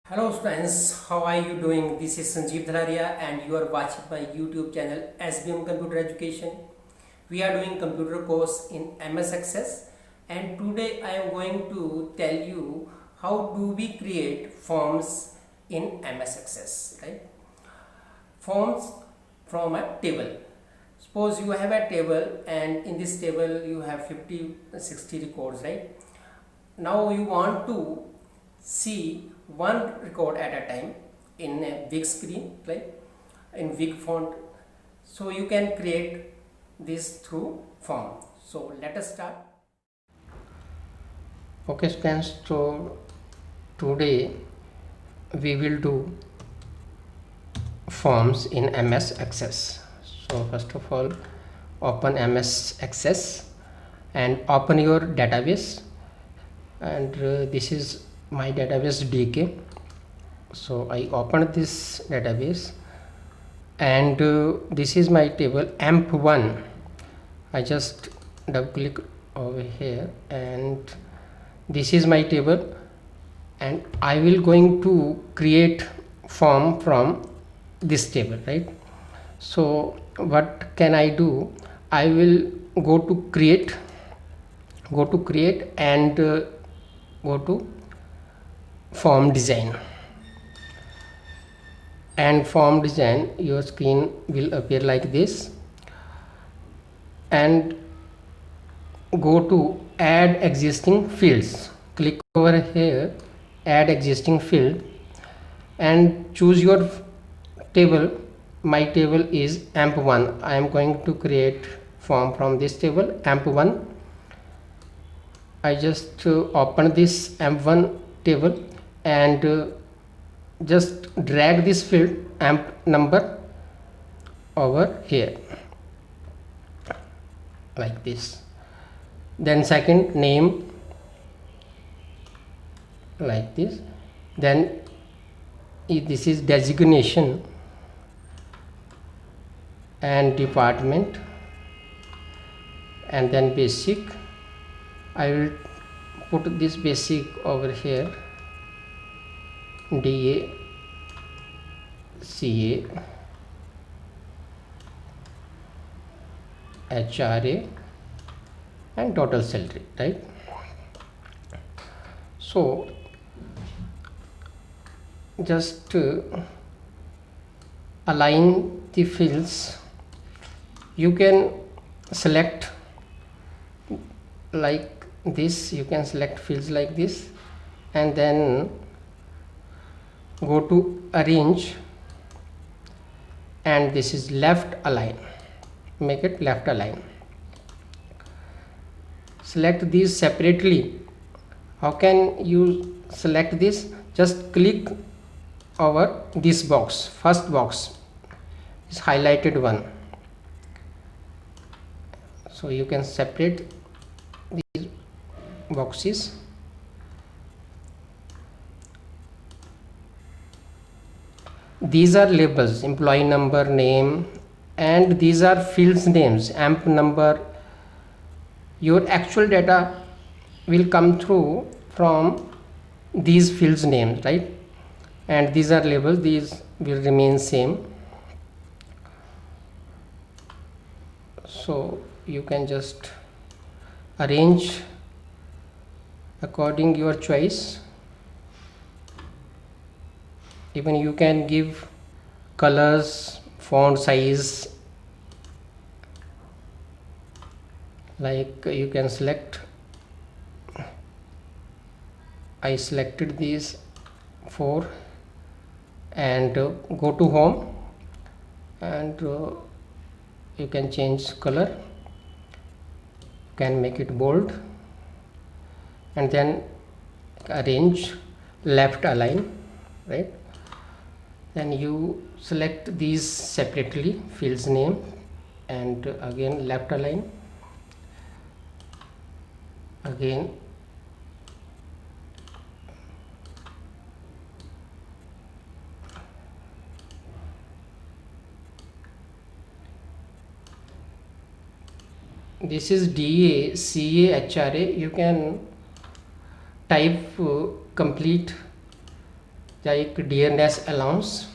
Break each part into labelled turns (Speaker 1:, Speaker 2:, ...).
Speaker 1: Hello students, how are you doing? This is Sanjeev Dhalaria and you are watching my YouTube channel SBM Computer Education. We are doing computer course in MS Access and today I am going to tell you how do we create forms in MS Access, right? Forms from a table. Suppose you have a table and in this table you have 50-60 records, right? Now you want to see one record at a time in a big screen, like in big font, so you can create this through form. So let us start. Okay students, so today we will do forms in MS Access. So first of all, open MS Access and open your database, and this is my database DK. So I opened this database and this is my table AMP1. I just double click over here and this is my table, and I will going to create form from this table, right? So what can I do? I will go to create and go to form design, and form design, your screen will appear like this, and go to add existing fields. Click over here, add existing field, and choose your table. My table is AMP1. I am going to create form from this table AMP1. I just open this AMP1 table and just drag this field AMP number over here like this. Then second, name like this. Then this is designation and department, and then basic. I will put this basic over here, DA, CA, HRA, and total salary, right? So just align the fields. You can select like this, you can select fields like this, and then go to arrange, and this is left align, make it left align. Select these separately. How can you select this? Just click over this box, first box is highlighted one, so you can separate these boxes. These are labels, employee number, name, and these are fields names, AMP number. Your actual data will come through from these fields names, right? And these are labels, these will remain same. So you can just arrange according your choice. Even you can give colors, font size, like you can select. I selected these 4 and go to home, and you can change color, can make it bold, and then arrange, left align, right? Then you select these separately, fields name, and again left align, again this is DA, CA, HRA. You can type complete like dearness allowance,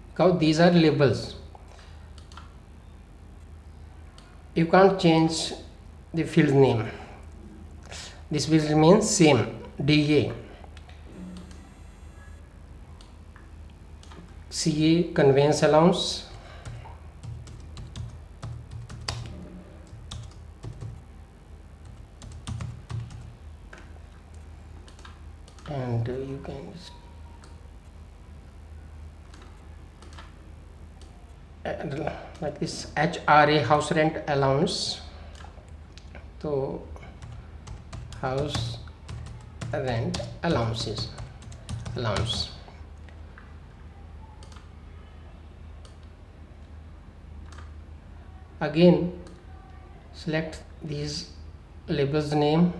Speaker 1: because these are labels. You can't change the field name. This will remain same. DA, CA conveyance allowance, and you can like this HRA, house rent allowance. So house rent allowance. Again select these labels name,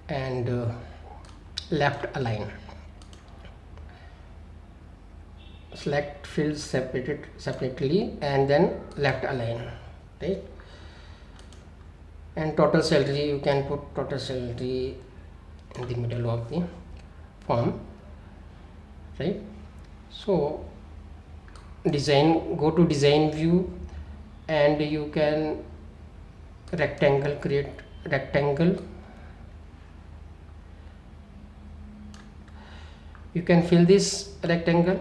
Speaker 1: and left align. Select fields separately and then left align, right? And total salary, you can put total salary in the middle of the form, right? So design, go to design view, and you can rectangle, create rectangle. You can fill this rectangle.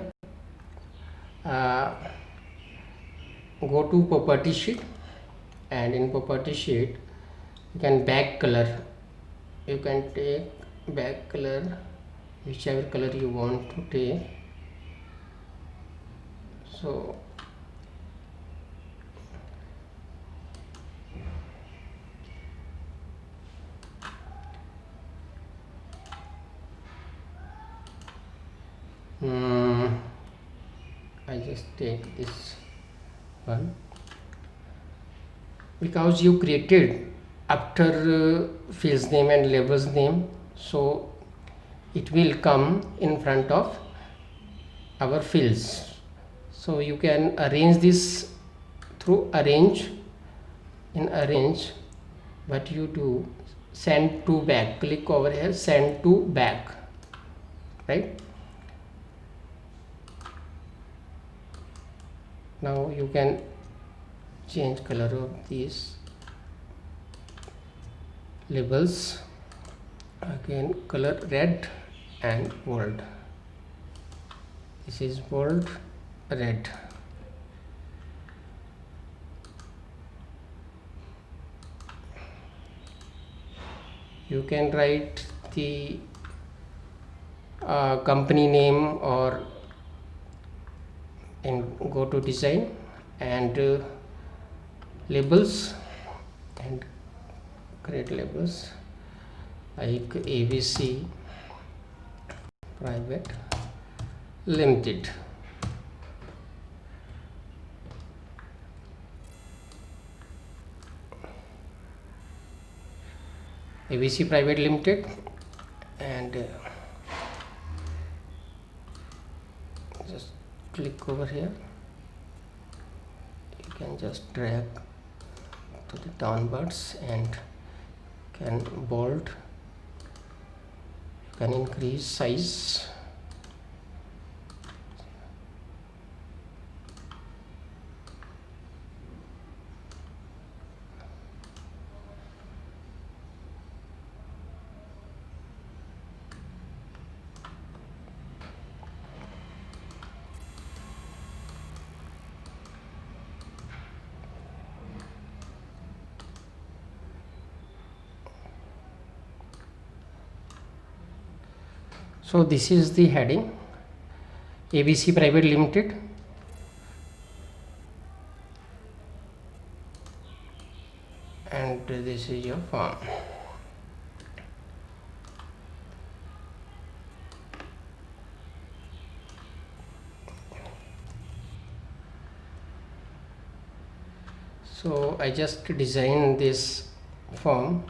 Speaker 1: Go to property sheet, and in property sheet you can back color. You can take back color, whichever color you want to take. So I just take this one, because you created after fields name and labels name, so it will come in front of our fields. So you can arrange this through arrange. In arrange, what you do, send to back, click over here, send to back, right? Now you can change color of these labels. Again color red and bold. This is bold red. You can write the company name, or and go to design and labels, and create labels like ABC Private Limited. ABC Private Limited, and just click over here. You can just drag to the downwards and can bold. You can increase size. So this is the heading, ABC Private Limited, and this is your form. So I just designed this form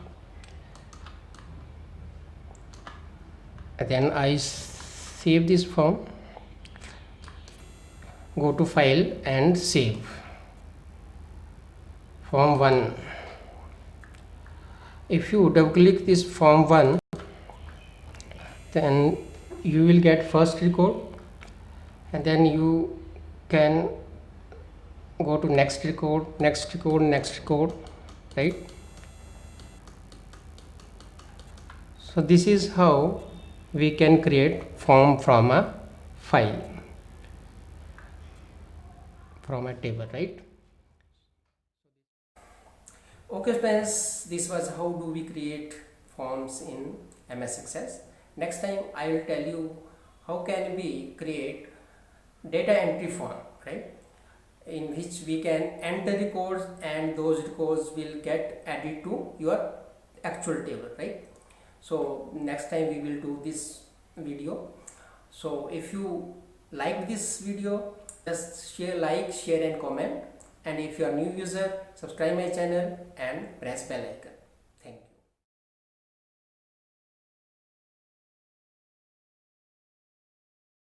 Speaker 1: and then I save this form, go to file and save form 1. If you double click this form 1, then you will get first record, and then you can go to next record, next record, next record, right? So this is how we can create form from a file, from a table, right? Okay friends, this was how do we create forms in MS Access. Next time I will tell you how can we create data entry form, right, in which we can enter the codes and those codes will get added to your actual table, right? So next time we will do this video. So if you like this video, just like, share and comment, and if you are new user, subscribe my channel and press bell icon.